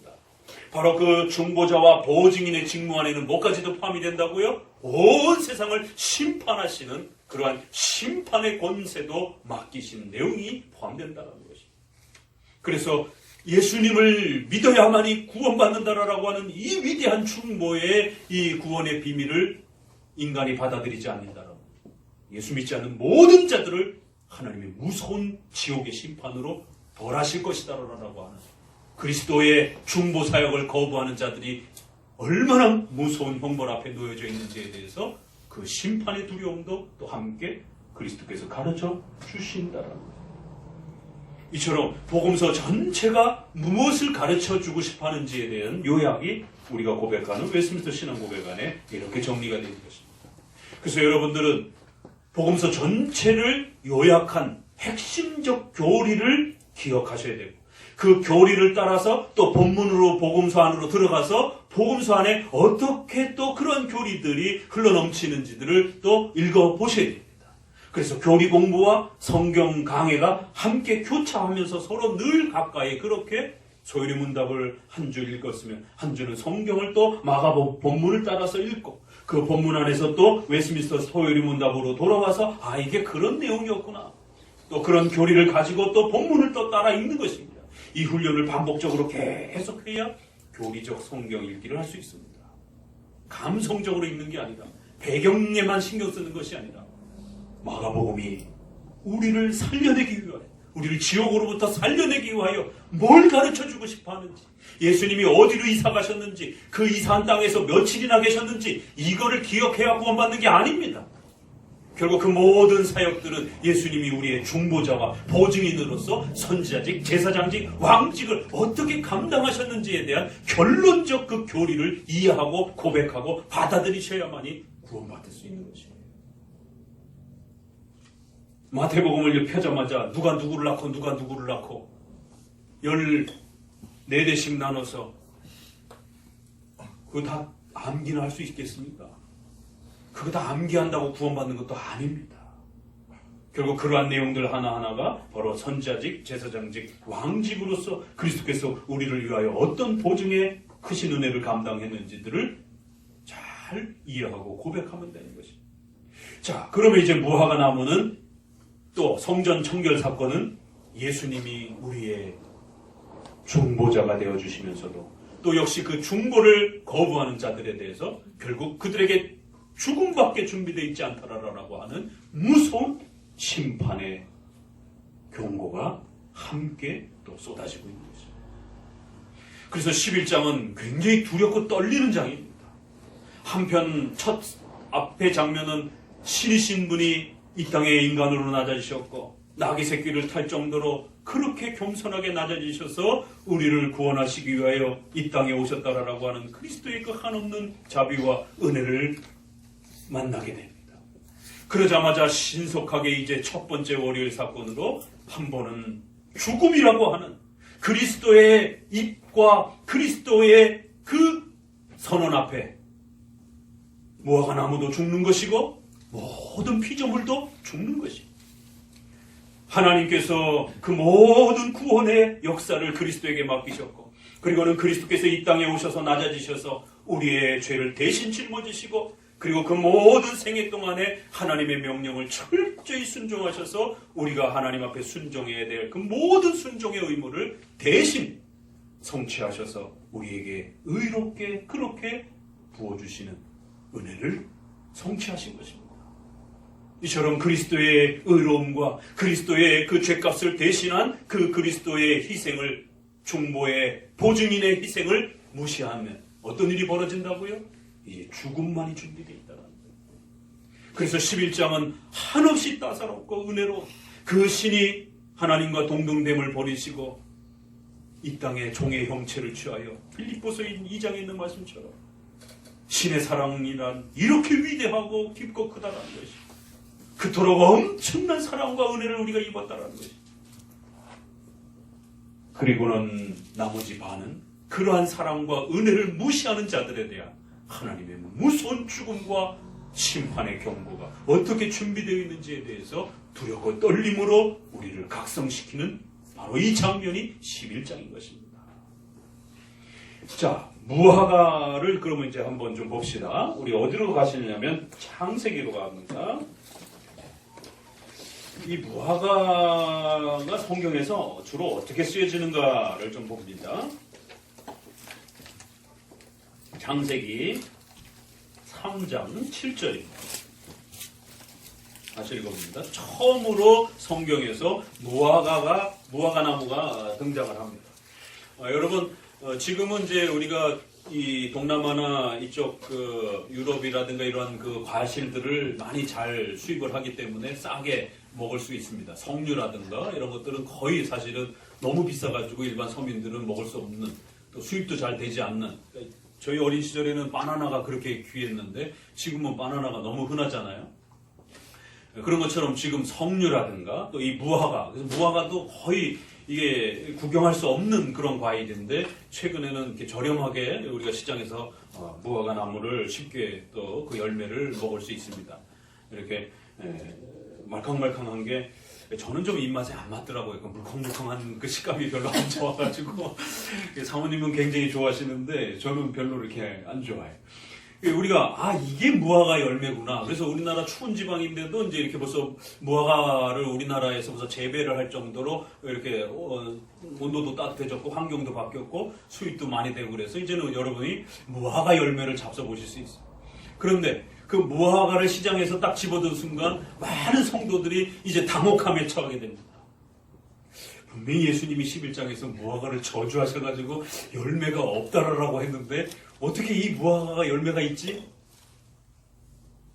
바로 그 중보자와 보증인의 직무 안에는 뭐까지도 포함이 된다고요? 온 세상을 심판하시는 그러한 심판의 권세도 맡기신 내용이 포함된다는 것입니다. 그래서 예수님을 믿어야만이 구원받는다라고 하는 이 위대한 충보의 이 구원의 비밀을 인간이 받아들이지 않는다라고 예수 믿지 않는 모든 자들을 하나님의 무서운 지옥의 심판으로 벌하실 것이다라고 하는 그리스도의 중보 사역을 거부하는 자들이 얼마나 무서운 형벌 앞에 놓여져 있는지에 대해서 그 심판의 두려움도 또 함께 그리스도께서 가르쳐 주신다라는 거예요. 이처럼 복음서 전체가 무엇을 가르쳐 주고 싶어 하는지에 대한 요약이 우리가 고백하는 웨스트민스터 신앙 고백 안에 이렇게 정리가 되는 것입니다. 그래서 여러분들은 복음서 전체를 요약한 핵심적 교리를 기억하셔야 되고 그 교리를 따라서 또 본문으로 복음서 안으로 들어가서 복음서 안에 어떻게 또 그런 교리들이 흘러넘치는지들을 또 읽어보셔야 됩니다. 그래서 교리 공부와 성경 강해가 함께 교차하면서 서로 늘 가까이 그렇게 소요리 문답을 한 주 읽었으면 한 주는 성경을 또 마가복음 본문을 따라서 읽고 그 본문 안에서 또 웨스트민스터 소요리 문답으로 돌아와서 이게 그런 내용이었구나. 또 그런 교리를 가지고 또 본문을 또 따라 읽는 것입니다. 이 훈련을 반복적으로 계속해야 교리적 성경 읽기를 할 수 있습니다. 감성적으로 읽는 게 아니라 배경에만 신경 쓰는 것이 아니라 마가복음이 우리를 살려내기 위하여 우리를 지옥으로부터 살려내기 위하여 뭘 가르쳐주고 싶어 하는지 예수님이 어디로 이사 가셨는지 그 이사한 땅에서 며칠이나 계셨는지 이거를 기억해야 구원받는 게 아닙니다. 결국 그 모든 사역들은 예수님이 우리의 중보자와 보증인으로서 선지자직, 제사장직, 왕직을 어떻게 감당하셨는지에 대한 결론적 그 교리를 이해하고 고백하고 받아들이셔야만이 구원받을 수 있는 것이에요. 마태복음을 펴자마자 누가 누구를 낳고 14대씩 나눠서 그거 다 암기나 할 수 있겠습니까? 그거 다 암기한다고 구원받는 것도 아닙니다. 결국 그러한 내용들 하나하나가 바로 선지자직, 제사장직, 왕직으로서 그리스도께서 우리를 위하여 어떤 보증의 크신 은혜를 감당했는지들을 잘 이해하고 고백하면 되는 것입니다. 자, 그러면 이제 무화과 나무는 또 성전 청결 사건은 예수님이 우리의 중보자가 되어주시면서도 또 역시 그 중보를 거부하는 자들에 대해서 결국 그들에게 죽음밖에 준비되어 있지 않다라고 하는 무서운 심판의 경고가 함께 또 쏟아지고 있는 것입니다. 그래서 11장은 굉장히 두렵고 떨리는 장입니다. 한편 첫 앞의 장면은 신이신 분이 이 땅에 인간으로 낮아지셨고 나귀 새끼를 탈 정도로 그렇게 겸손하게 낮아지셔서 우리를 구원하시기 위하여 이 땅에 오셨다라고 하는 그리스도의 그 한없는 자비와 은혜를 만나게 됩니다. 그러자마자 신속하게 이제 첫 번째 월요일 사건으로 한 번은 죽음이라고 하는 그리스도의 입과 그리스도의 그 선언 앞에 무화과 나무도 죽는 것이고 모든 피조물도 죽는 것입니다. 하나님께서 그 모든 구원의 역사를 그리스도에게 맡기셨고 그리고는 그리스도께서 이 땅에 오셔서 낮아지셔서 우리의 죄를 대신 짊어지시고 그리고 그 모든 생애 동안에 하나님의 명령을 철저히 순종하셔서 우리가 하나님 앞에 순종해야 될 그 모든 순종의 의무를 대신 성취하셔서 우리에게 의롭게 그렇게 부어주시는 은혜를 성취하신 것입니다. 이처럼 그리스도의 의로움과 그리스도의 그 죄값을 대신한 그 그리스도의 희생을 중보의 보증인의 희생을 무시하면 어떤 일이 벌어진다고요? 이제 죽음만이 준비되어 있다는 거예요. 그래서 11장은 한없이 따사롭고 은혜로 그 신이 하나님과 동등됨을 버리시고 이 땅에 종의 형체를 취하여 빌립보서 2장에 있는 말씀처럼 신의 사랑이란 이렇게 위대하고 깊고 크다라는 것이 그토록 엄청난 사랑과 은혜를 우리가 입었다라는 것이 그리고는 나머지 반은 그러한 사랑과 은혜를 무시하는 자들에 대한 하나님의 무서운 죽음과 심판의 경고가 어떻게 준비되어 있는지에 대해서 두렵고 떨림으로 우리를 각성시키는 바로 이 장면이 11장인 것입니다. 자, 무화과를 그러면 이제 한번 좀 봅시다. 우리 어디로 가시냐면 창세기로 갑니다. 이 무화과가 성경에서 주로 어떻게 쓰여지는가를 좀 봅니다. 창세기 3장 7절입니다. 다시 읽어봅니다. 처음으로 성경에서 무화과 나무가 등장을 합니다. 여러분, 지금은 이제 우리가 이 동남아나 이쪽 유럽이라든가 이런 과실들을 많이 잘 수입을 하기 때문에 싸게 먹을 수 있습니다. 석류라든가 이런 것들은 거의 사실은 너무 비싸가지고 일반 서민들은 먹을 수 없는, 또 수입도 잘 되지 않는. 저희 어린 시절에는 바나나가 그렇게 귀했는데 지금은 바나나가 너무 흔하잖아요. 그런 것처럼 지금 석류라든가 또 이 무화과, 그래서 무화과도 거의 이게 구경할 수 없는 그런 과일인데 최근에는 이렇게 저렴하게 우리가 시장에서 무화과 나무를 쉽게 또 그 열매를 먹을 수 있습니다. 이렇게 말캉말캉한 게 저는 좀 입맛에 안 맞더라고요. 그 물컹물컹한 그 식감이 별로 안 좋아가지고 사모님은 굉장히 좋아하시는데 저는 별로 이렇게 안 좋아해요. 우리가 이게 무화과 열매구나. 그래서 우리나라 추운 지방인데도 이제 이렇게 벌써 무화과를 우리나라에서 벌써 재배를 할 정도로 이렇게 온도도 따뜻해졌고 환경도 바뀌었고 수입도 많이 되고 그래서 이제는 여러분이 무화과 열매를 잡숴보실 수 있어요. 그런데 그 무화과를 시장에서 딱 집어든 순간 많은 성도들이 이제 당혹함에 처하게 됩니다. 분명히 예수님이 11장에서 무화과를 저주하셔가지고 열매가 없다라고 했는데 어떻게 이 무화과가 열매가 있지?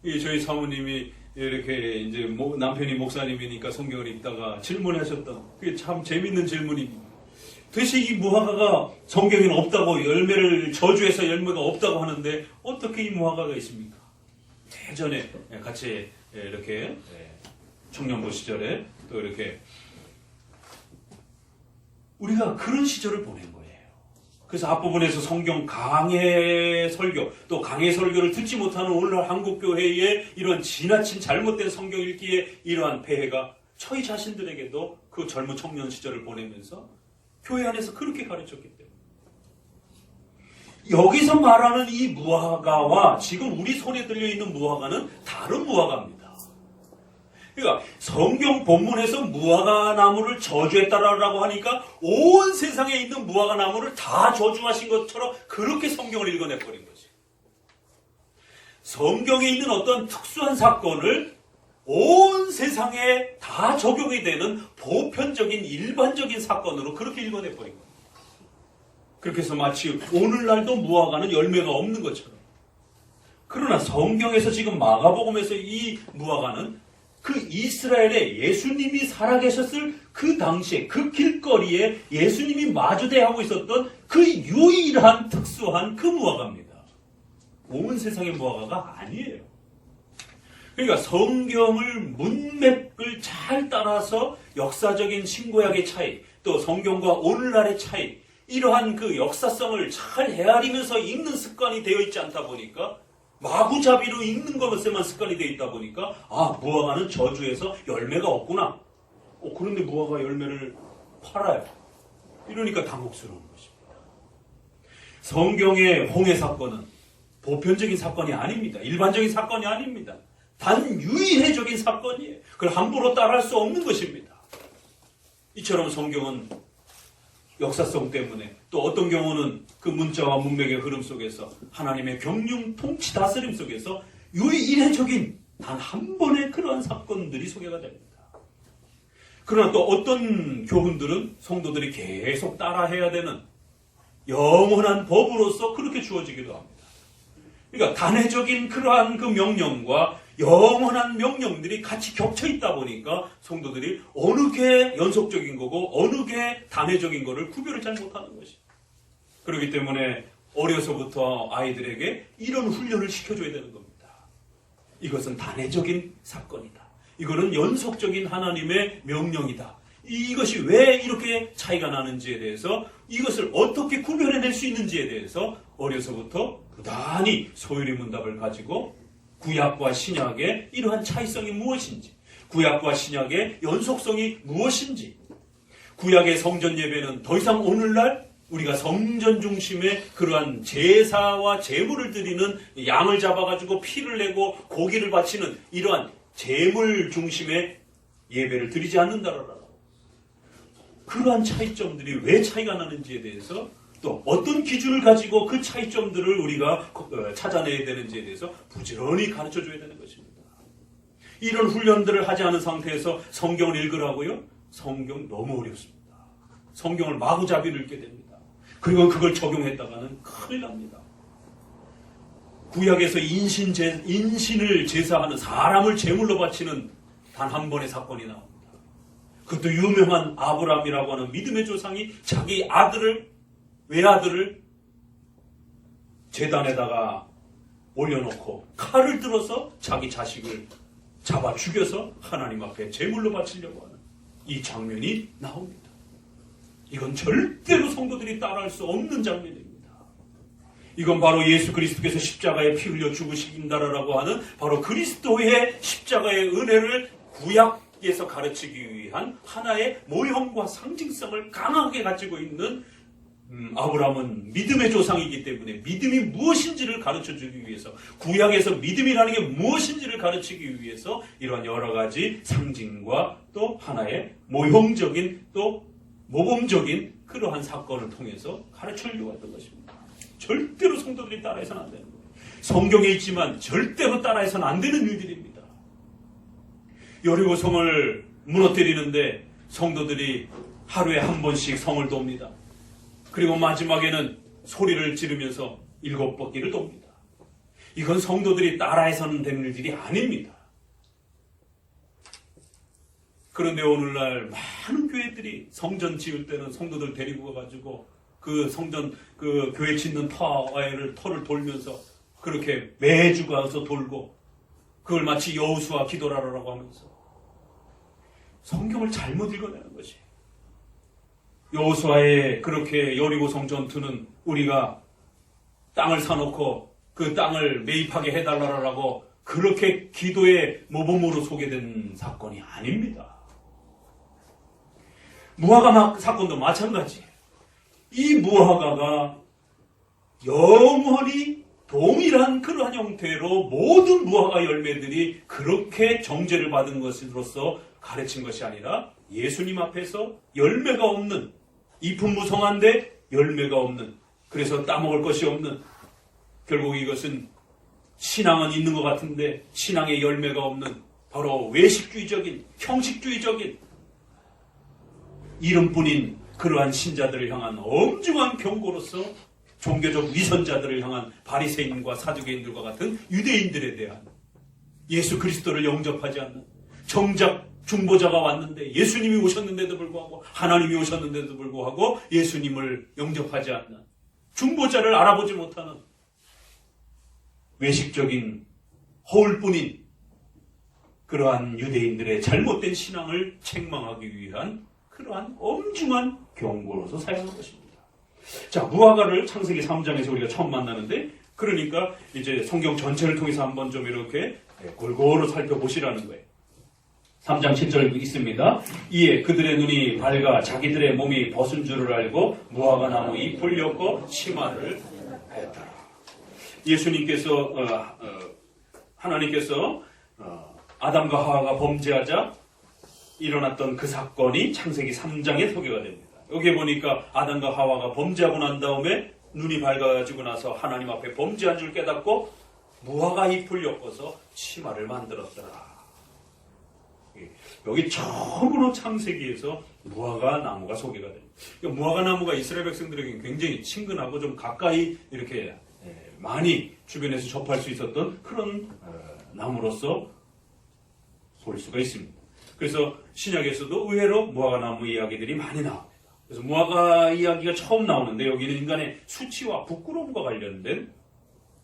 저희 사모님이 이렇게 이제 남편이 목사님이니까 성경을 읽다가 질문하셨던 그게 참 재밌는 질문입니다. 도대체 이 무화과가 성경에는 없다고 열매를 저주해서 열매가 없다고 하는데 어떻게 이 무화과가 있습니까? 예전에 같이 이렇게 청년부 시절에 또 이렇게 우리가 그런 시절을 보낸 거예요. 그래서 앞부분에서 성경 강해 설교, 또 강해 설교를 듣지 못하는 오늘날 한국교회의 이런 지나친 잘못된 성경 읽기에 이러한 폐해가 저희 자신들에게도 그 젊은 청년 시절을 보내면서 교회 안에서 그렇게 가르쳤기 때문에 여기서 말하는 이 무화과와 지금 우리 손에 들려있는 무화과는 다른 무화과입니다. 그러니까 성경 본문에서 무화과 나무를 저주했다라고 하니까 온 세상에 있는 무화과 나무를 다 저주하신 것처럼 그렇게 성경을 읽어내버린 거지. 성경에 있는 어떤 특수한 사건을 온 세상에 다 적용이 되는 보편적인 일반적인 사건으로 그렇게 읽어내버린 거예요. 그렇게 해서 마치 오늘날도 무화과는 열매가 없는 것처럼. 그러나 성경에서 지금 마가복음에서 이 무화과는 그 이스라엘에 예수님이 살아계셨을 그 당시에 그 길거리에 예수님이 마주대하고 있었던 그 유일한 특수한 그 무화과입니다. 온 세상의 무화과가 아니에요. 그러니까 성경을 문맥을 잘 따라서 역사적인 신구약의 차이, 또 성경과 오늘날의 차이, 이러한 그 역사성을 잘 헤아리면서 읽는 습관이 되어 있지 않다 보니까 마구잡이로 읽는 것에만 습관이 되어 있다 보니까 무화과는 저주해서 열매가 없구나. 그런데 무화과 열매를 팔아요. 이러니까 당혹스러운 것입니다. 성경의 홍해 사건은 보편적인 사건이 아닙니다. 일반적인 사건이 아닙니다. 단 유일해적인 사건이에요. 그걸 함부로 따라할 수 없는 것입니다. 이처럼 성경은 역사성 때문에 또 어떤 경우는 그 문자와 문맥의 흐름 속에서 하나님의 경륜 통치 다스림 속에서 유일해적인 단 한 번의 그러한 사건들이 소개가 됩니다. 그러나 또 어떤 교훈들은 성도들이 계속 따라해야 되는 영원한 법으로서 그렇게 주어지기도 합니다. 그러니까 단회적인 그러한 그 명령과 영원한 명령들이 같이 겹쳐 있다 보니까 성도들이 어느 게 연속적인 거고 어느 게 단회적인 거를 구별을 잘 못하는 것이. 그렇기 때문에 어려서부터 아이들에게 이런 훈련을 시켜줘야 되는 겁니다. 이것은 단회적인 사건이다. 이거는 연속적인 하나님의 명령이다. 이것이 왜 이렇게 차이가 나는지에 대해서 이것을 어떻게 구별해낼 수 있는지에 대해서 어려서부터 부단히 소요리 문답을 가지고 구약과 신약의 이러한 차이성이 무엇인지, 구약과 신약의 연속성이 무엇인지, 구약의 성전 예배는 더 이상 오늘날 우리가 성전 중심의 그러한 제사와 제물을 드리는 양을 잡아가지고 피를 내고 고기를 바치는 이러한 제물 중심의 예배를 드리지 않는다라고. 그러한 차이점들이 왜 차이가 나는지에 대해서 또 또 어떤 기준을 가지고 그 차이점들을 우리가 찾아내야 되는지에 대해서 부지런히 가르쳐줘야 되는 것입니다. 이런 훈련들을 하지 않은 상태에서 성경을 읽으라고요? 성경 너무 어렵습니다. 성경을 마구잡이로 읽게 됩니다. 그리고 그걸 적용했다가는 큰일 납니다. 구약에서 인신을 제사하는 사람을 제물로 바치는 단 한 번의 사건이 나옵니다. 그것도 유명한 아브라함이라고 하는 믿음의 조상이 자기 외아들을 제단에다가 올려놓고 칼을 들어서 자기 자식을 잡아 죽여서 하나님 앞에 제물로 바치려고 하는 이 장면이 나옵니다. 이건 절대로 성도들이 따라할 수 없는 장면입니다. 이건 바로 예수 그리스도께서 십자가에 피 흘려 죽으신다라고 하는 바로 그리스도의 십자가의 은혜를 구약에서 가르치기 위한 하나의 모형과 상징성을 강하게 가지고 있는 아브라함은 믿음의 조상이기 때문에 믿음이 무엇인지를 가르쳐주기 위해서, 구약에서 믿음이라는 게 무엇인지를 가르치기 위해서 이러한 여러 가지 상징과 또 하나의 모형적인 또 모범적인 그러한 사건을 통해서 가르치려고 했던 것입니다. 절대로 성도들이 따라해서는 안 되는 거예요. 성경에 있지만 절대로 따라해서는 안 되는 일들입니다. 여리고성을 무너뜨리는데 성도들이 하루에 한 번씩 성을 돕니다. 그리고 마지막에는 소리를 지르면서 7바퀴를 돕니다. 이건 성도들이 따라해서는 되는 일들이 아닙니다. 그런데 오늘날 많은 교회들이 성전 지을 때는 성도들 데리고 가가지고 그 성전 그 교회 짓는 터를 돌면서 그렇게 매주 가서 돌고 그걸 마치 여호수아 기도라라고 하면서 성경을 잘못 읽어내는 것이. 여호수아의 그렇게 여리고성 전투는 우리가 땅을 사놓고 그 땅을 매입하게 해달라고 그렇게 기도의 모범으로 소개된 사건이 아닙니다. 무화과 사건도 마찬가지예요. 이 무화과가 영원히 동일한 그러한 형태로 모든 무화과 열매들이 그렇게 정죄를 받은 것으로서 가르친 것이 아니라 예수님 앞에서 열매가 없는, 잎은 무성한데 열매가 없는, 그래서 따먹을 것이 없는, 결국 이것은 신앙은 있는 것 같은데 신앙의 열매가 없는 바로 외식주의적인, 형식주의적인 이름뿐인 그러한 신자들을 향한 엄중한 경고로서 종교적 위선자들을 향한 바리새인과 사두개인들과 같은 유대인들에 대한 예수 그리스도를 영접하지 않는, 정작 중보자가 왔는데 예수님이 오셨는데도 불구하고, 하나님이 오셨는데도 불구하고 예수님을 영접하지 않는, 중보자를 알아보지 못하는 외식적인 허울뿐인 그러한 유대인들의 잘못된 신앙을 책망하기 위한 그러한 엄중한 경고로서 사용한 것입니다. 자, 무화과를 창세기 3장에서 우리가 처음 만나는데, 그러니까 이제 성경 전체를 통해서 한번 좀 이렇게 골고루 살펴보시라는 거예요. 3장 7절 있습니다. 이에 그들의 눈이 밝아 자기들의 몸이 벗은 줄을 알고 무화과 나무 잎을 엮고 치마를 하였더라. 예수님께서 하나님께서 아담과 하와가 범죄하자 일어났던 그 사건이 창세기 3장에 소개가 됩니다. 여기 보니까 아담과 하와가 범죄하고 난 다음에 눈이 밝아지고 나서 하나님 앞에 범죄한 줄 깨닫고 무화과 잎을 엮어서 치마를 만들었더라. 여기 처음으로 창세기에서 무화과 나무가 소개가 됩니다. 무화과 나무가 이스라엘 백성들에게 굉장히 친근하고 좀 가까이 이렇게 많이 주변에서 접할 수 있었던 그런 나무로서 볼 수가 있습니다. 그래서 신약에서도 의외로 무화과 나무 이야기들이 많이 나옵니다. 그래서 무화과 이야기가 처음 나오는데 여기는 인간의 수치와 부끄러움과 관련된,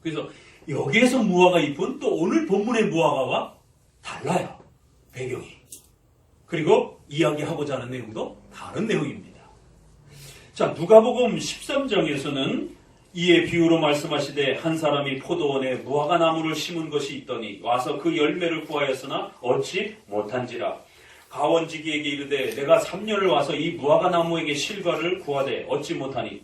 그래서 여기에서 무화과 잎은 또 오늘 본문의 무화과와 달라요. 배경이. 그리고 이야기하고자 하는 내용도 다른 내용입니다. 자, 누가복음 13장에서는 이에 비유로 말씀하시되 한 사람이 포도원에 무화과 나무를 심은 것이 있더니 와서 그 열매를 구하였으나 얻지 못한지라. 가원지기에게 이르되 내가 3년을 와서 이 무화과 나무에게 실과를 구하되 얻지 못하니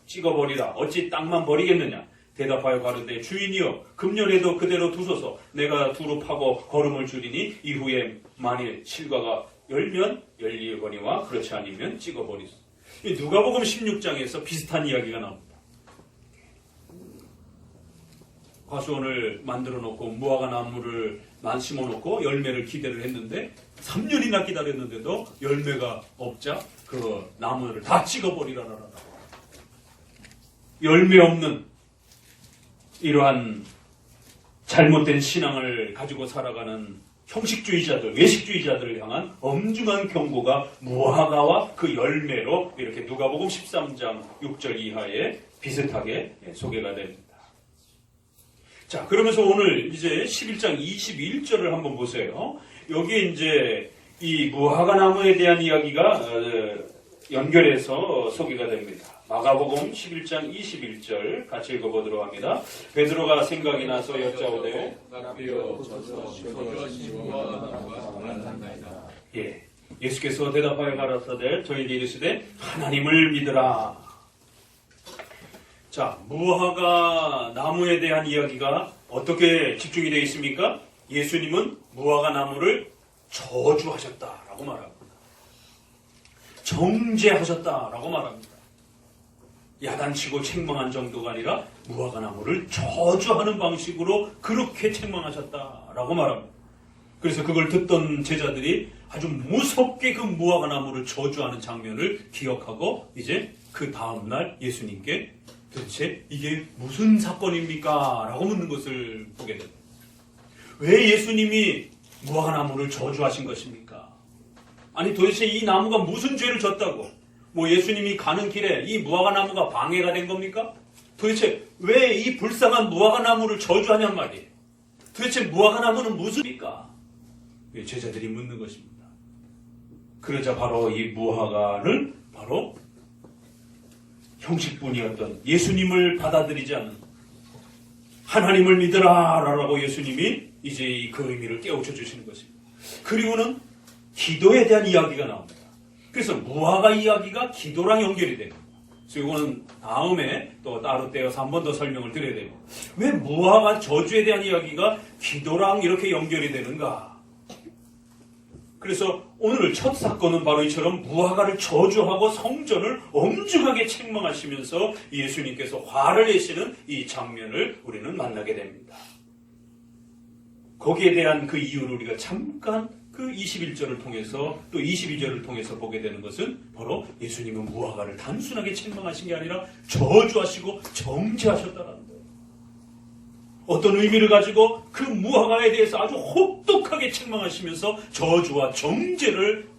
찍어버리라. 어찌 땅만 버리겠느냐. 대답하여 가로되 주인이여 금년에도 그대로 두소서. 내가 두루 파고 거름을 줄이니 이후에 만일 실과가 열면 열리거니와 그렇지 않으면 찍어버리소서. 이 누가복음 16장에서 비슷한 이야기가 나옵니다. 과수원을 만들어 놓고 무화과 나무를 심어 놓고 열매를 기대를 했는데 3년이나 기다렸는데도 열매가 없자 그 나무를 다 찍어버리라라. 열매 없는 이러한 잘못된 신앙을 가지고 살아가는 형식주의자들, 외식주의자들을 향한 엄중한 경고가 무화과와 그 열매로 이렇게 누가복음 13장 6절 이하에 비슷하게 소개가 됩니다. 자, 그러면서 오늘 이제 11장 21절을 한번 보세요. 여기에 이제 이 무화과 나무에 대한 이야기가 연결해서 소개가 됩니다. 마가복음 11장 21절 같이 읽어보도록 합니다. 베드로가 생각이 나서 여짜오되 예수께서 대답하여 가라사대 저희에게 이르시되 하나님을 믿으라. 자, 무화과 나무에 대한 이야기가 어떻게 집중이 되어 있습니까? 예수님은 무화과 나무를 저주하셨다라고 말합니다. 정죄하셨다라고 말합니다. 야단치고 책망한 정도가 아니라 무화과 나무를 저주하는 방식으로 그렇게 책망하셨다라고 말합니다. 그래서 그걸 듣던 제자들이 아주 무섭게 그 무화과 나무를 저주하는 장면을 기억하고 이제 그 다음날 예수님께 도대체 이게 무슨 사건입니까? 라고 묻는 것을 보게 됩니다. 왜 예수님이 무화과 나무를 저주하신 것입니까? 아니 도대체 이 나무가 무슨 죄를 졌다고? 뭐 예수님이 가는 길에 이 무화과 나무가 방해가 된 겁니까? 도대체 왜 이 불쌍한 무화과 나무를 저주하냔 말이에요. 도대체 무화과 나무는 무슨입니까? 제자들이 묻는 것입니다. 그러자 바로 이 무화과를 바로 형식뿐이었던 예수님을 받아들이지 않는 하나님을 믿으라 라고 예수님이 이제 그 의미를 깨우쳐 주시는 것입니다. 그리고는 기도에 대한 이야기가 나옵니다. 그래서 무화과 이야기가 기도랑 연결이 됩니다. 그래서 이거는 다음에 또 따로 떼어서 한 번 더 설명을 드려야 되고, 왜 무화과 저주에 대한 이야기가 기도랑 이렇게 연결이 되는가? 그래서 오늘 첫 사건은 바로 이처럼 무화과를 저주하고 성전을 엄중하게 책망하시면서 예수님께서 화를 내시는 이 장면을 우리는 만나게 됩니다. 거기에 대한 그 이유를 우리가 잠깐 그 21절을 통해서 또 22절을 통해서 보게 되는 것은 바로 예수님은 무화과를 단순하게 책망하신 게 아니라 저주하시고 정죄하셨다는 거예요. 어떤 의미를 가지고 그 무화과에 대해서 아주 혹독하게 책망하시면서 저주와 정죄를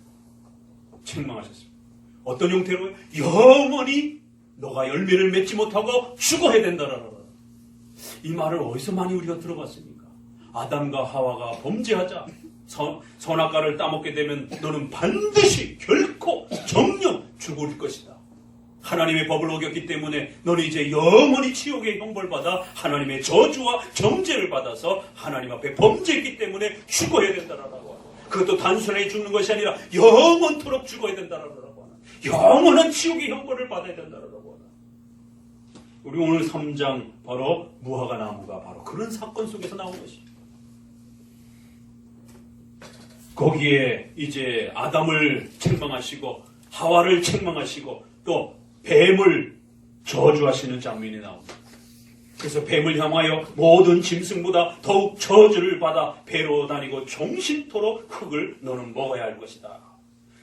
책망하셨습니다. 어떤 형태로? 영원히 너가 열매를 맺지 못하고 죽어야 된다라는 거예요. 이 말을 어디서 많이 우리가 들어봤습니까? 아담과 하와가 범죄하자 선악과를 따먹게 되면 너는 반드시 결코 정녕 죽을 것이다. 하나님의 법을 어겼기 때문에 너는 이제 영원히 지옥의 형벌을 받아 하나님의 저주와 정죄를 받아서 하나님 앞에 범죄했기 때문에 죽어야 된다라고 하는, 그것도 단순하게 죽는 것이 아니라 영원토록 죽어야 된다라고 하는, 영원한 지옥의 형벌을 받아야 된다라고 하는. 우리 오늘 3장 바로 무화과 나무가 바로 그런 사건 속에서 나온 것입니다. 거기에 이제 아담을 책망하시고 하와를 책망하시고 또 뱀을 저주하시는 장면이 나옵니다. 그래서 뱀을 향하여 모든 짐승보다 더욱 저주를 받아 배로 다니고 종신토록 흙을 너는 먹어야 할 것이다.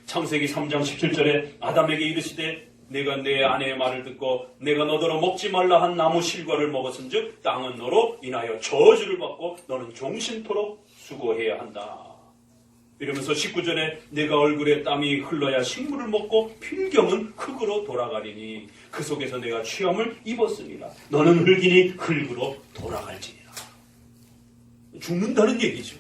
창세기 3장 17절에 아담에게 이르시되 내가 내 아내의 말을 듣고 내가 너더러 먹지 말라 한 나무 실과를 먹었은즉 땅은 너로 인하여 저주를 받고 너는 종신토록 수고해야 한다. 이러면서 19절에 내가 얼굴에 땀이 흘러야 식물을 먹고 필경은 흙으로 돌아가리니 그 속에서 내가 취함을 입었으니라. 너는 흙이니 흙으로 돌아갈지니라. 죽는다는 얘기죠.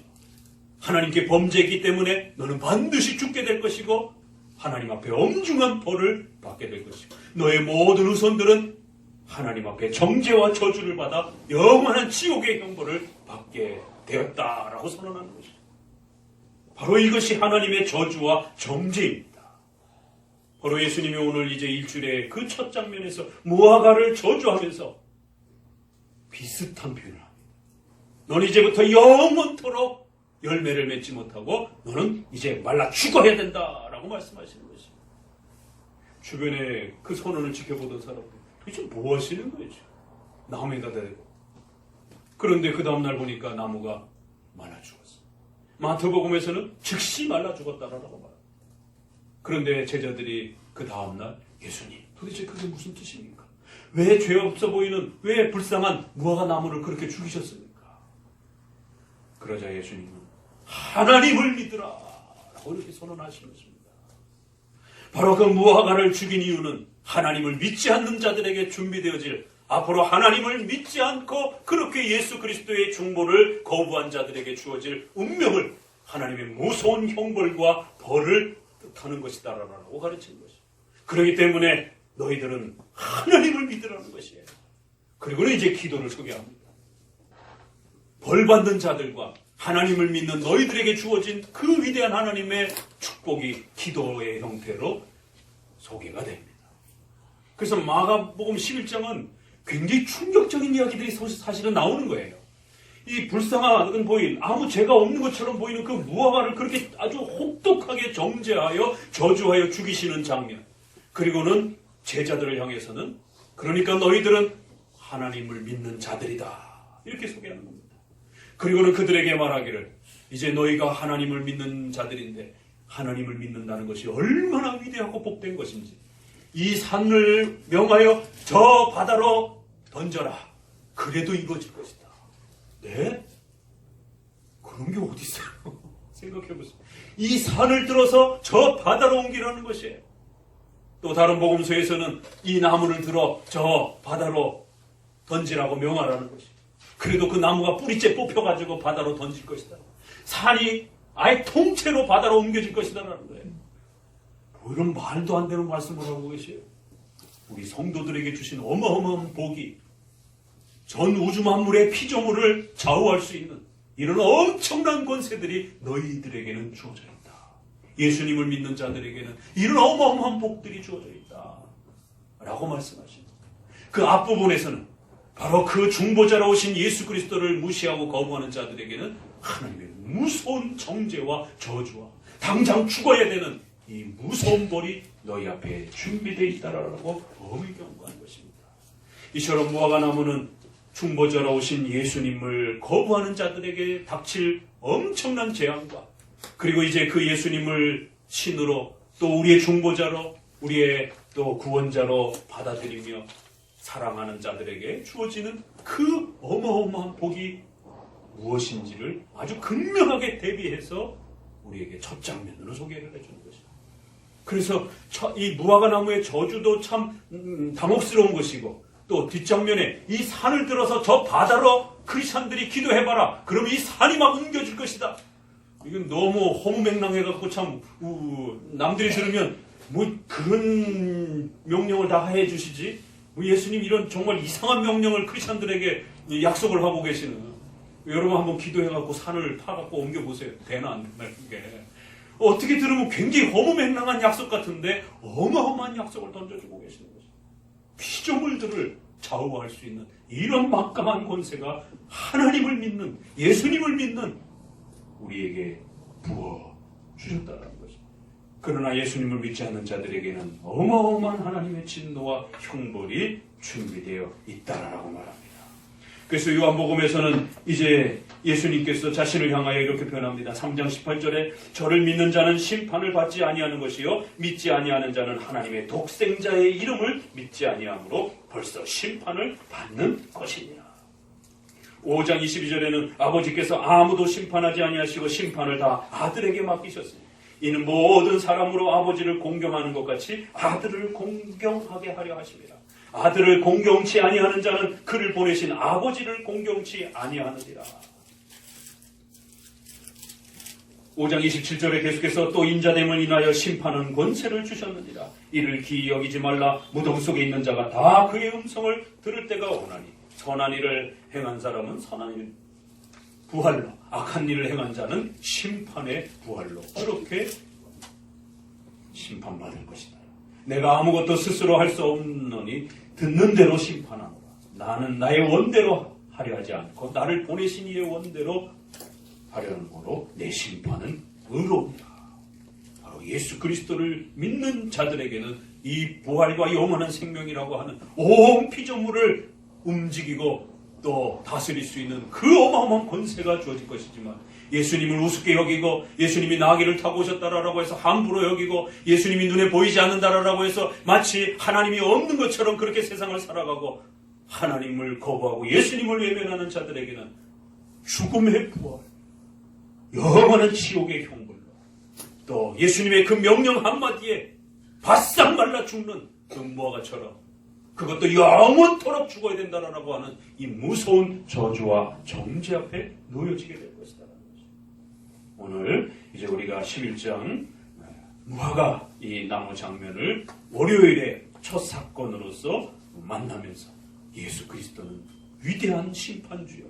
하나님께 범죄했기 때문에 너는 반드시 죽게 될 것이고 하나님 앞에 엄중한 벌을 받게 될 것이고 너의 모든 후손들은 하나님 앞에 정죄와 저주를 받아 영원한 지옥의 형벌을 받게 되었다라고 선언하는 것이죠. 바로 이것이 하나님의 저주와 정죄입니다. 바로 예수님이 오늘 이제 일주일의 그 첫 장면에서 무화과를 저주하면서 비슷한 표현을 합니다. 너는 이제부터 영원토록 열매를 맺지 못하고 너는 이제 말라 죽어야 된다라고 말씀하시는 것입니다. 주변에 그 선언을 지켜보던 사람들 도대체 뭐 하시는 거예요? 나무에다 대고. 그런데 그 다음날 보니까 나무가 말라 죽었어. 마태복음에서는 즉시 말라 죽었다라고 말합니다. 그런데 제자들이 그 다음날 예수님 도대체 그게 무슨 뜻입니까? 왜 죄 없어 보이는 왜 불쌍한 무화과 나무를 그렇게 죽이셨습니까? 그러자 예수님은 하나님을 믿으라 라고 이렇게 선언하신 것입니다. 바로 그 무화과를 죽인 이유는 하나님을 믿지 않는 자들에게 준비되어질 앞으로 하나님을 믿지 않고 그렇게 예수 그리스도의 중보를 거부한 자들에게 주어질 운명을 하나님의 무서운 형벌과 벌을 뜻하는 것이다라고 가르친 것이죠. 그렇기 때문에 너희들은 하나님을 믿으라는 것이에요. 그리고는 이제 기도를 소개합니다. 벌받는 자들과 하나님을 믿는 너희들에게 주어진 그 위대한 하나님의 축복이 기도의 형태로 소개가 됩니다. 그래서 마가복음 11장은 굉장히 충격적인 이야기들이 사실은 나오는 거예요. 이 불쌍한 보인 아무 죄가 없는 것처럼 보이는 그 무화과를 그렇게 아주 혹독하게 정죄하여 저주하여 죽이시는 장면. 그리고는 제자들을 향해서는 그러니까 너희들은 하나님을 믿는 자들이다. 이렇게 소개하는 겁니다. 그리고는 그들에게 말하기를 이제 너희가 하나님을 믿는 자들인데 하나님을 믿는다는 것이 얼마나 위대하고 복된 것인지 이 산을 명하여 저 바다로 던져라. 그래도 이루어질 것이다. 네? 그런 게 어디 있어요? 생각해보세요. 이 산을 들어서 저 바다로 옮기라는 것이에요. 또 다른 복음서에서는 이 나무를 들어 저 바다로 던지라고 명하라는 것이에요. 그래도 그 나무가 뿌리째 뽑혀가지고 바다로 던질 것이다. 산이 아예 통째로 바다로 옮겨질 것이다라는 거예요. 뭐 이런 말도 안 되는 말씀을 하고 계세요. 우리 성도들에게 주신 어마어마한 복이 전 우주 만물의 피조물을 좌우할 수 있는 이런 엄청난 권세들이 너희들에게는 주어져 있다. 예수님을 믿는 자들에게는 이런 어마어마한 복들이 주어져 있다. 라고 말씀하십니다. 그 앞부분에서는 바로 그 중보자로 오신 예수 그리스도를 무시하고 거부하는 자들에게는 하나님의 무서운 정죄와 저주와 당장 죽어야 되는 이 무서운 벌이 너희 앞에 준비되어 있다라고 엄히 경고한 것입니다. 이처럼 무화과 나무는 중보자로 오신 예수님을 거부하는 자들에게 닥칠 엄청난 재앙과 그리고 이제 그 예수님을 신으로 또 우리의 중보자로 우리의 또 구원자로 받아들이며 사랑하는 자들에게 주어지는 그 어마어마한 복이 무엇인지를 아주 극명하게 대비해서 우리에게 첫 장면으로 소개를 해주는 것입니다. 그래서 이 무화과 나무의 저주도 참 당혹스러운 것이고 또 뒷장면에 이 산을 들어서 저 바다로 크리스찬들이 기도해봐라. 그러면 이 산이 막 옮겨질 것이다. 이건 너무 허무맹랑해갖고 참 남들이 들으면 뭐 그런 명령을 다 해주시지? 뭐 예수님 이런 정말 이상한 명령을 크리스찬들에게 약속을 하고 계시는. 여러분 한번 기도해갖고 산을 파갖고 옮겨보세요. 되나 안 되나 그게. 어떻게 들으면 굉장히 허무맹랑한 약속 같은데 어마어마한 약속을 던져주고 계시는 거죠. 피조물들을 좌우할 수 있는 이런 막강한 권세가 하나님을 믿는 예수님을 믿는 우리에게 부어주셨다는 것입니다. 그러나 예수님을 믿지 않는 자들에게는 어마어마한 하나님의 진노와 형벌이 준비되어 있다라고 말합니다. 그래서 요한복음에서는 이제 예수님께서 자신을 향하여 이렇게 표현합니다. 3장 18절에 저를 믿는 자는 심판을 받지 아니하는 것이요 믿지 아니하는 자는 하나님의 독생자의 이름을 믿지 아니하므로 벌써 심판을 받는 것이니라. 5장 22절에는 아버지께서 아무도 심판하지 아니하시고 심판을 다 아들에게 맡기셨으니 이는 모든 사람으로 아버지를 공경하는 것 같이 아들을 공경하게 하려 하십니다. 아들을 공경치 아니하는 자는 그를 보내신 아버지를 공경치 아니하느니라. 5장 27절에 계속해서 또 인자됨을 인하여 심판은 권세를 주셨느니라. 이를 기이 여기지 말라. 무덤 속에 있는 자가 다 그의 음성을 들을 때가 오나니 선한 일을 행한 사람은 선한 일 부활로 악한 일을 행한 자는 심판의 부활로 그렇게 심판받을 것이다. 내가 아무것도 스스로 할 수 없느니 듣는 대로 심판하노라. 나는 나의 원대로 하려 하지 않고 나를 보내신 이의 원대로 하려는 거로 내 심판은 의로우니라. 바로 예수 그리스도를 믿는 자들에게는 이 부활과 영원한 생명이라고 하는 온 피조물을 움직이고 또 다스릴 수 있는 그 어마어마한 권세가 주어질 것이지만, 예수님을 우습게 여기고 예수님이 나귀를 타고 오셨다라고 해서 함부로 여기고 예수님이 눈에 보이지 않는다라고 해서 마치 하나님이 없는 것처럼 그렇게 세상을 살아가고 하나님을 거부하고 예수님을 외면하는 자들에게는 죽음의 부활, 영원한 지옥의 형벌로, 또 예수님의 그 명령 한마디에 바싹 말라 죽는 그 무화과처럼 그것도 영원토록 죽어야 된다라고 하는 이 무서운 저주와 정죄 앞에 놓여지게 될 것이다. 오늘 이제 우리가 11장 무화과 이 나무 장면을 월요일에 첫 사건으로서 만나면서, 예수 그리스도는 위대한 심판주여,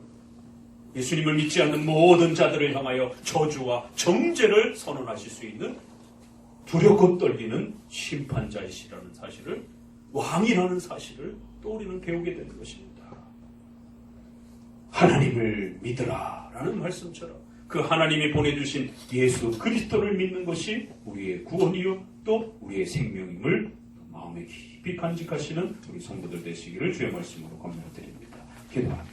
예수님을 믿지 않는 모든 자들을 향하여 저주와 정죄를 선언하실 수 있는 두렵고 떨리는 심판자이시라는 사실을, 왕이라는 사실을 또 우리는 배우게 되는 것입니다. 하나님을 믿으라 라는 말씀처럼 그 하나님이 보내주신 예수 그리스도를 믿는 것이 우리의 구원이요 또 우리의 생명임을 마음에 깊이 간직하시는 우리 성도들 되시기를 주의 말씀으로 권면드립니다. 기도합니다.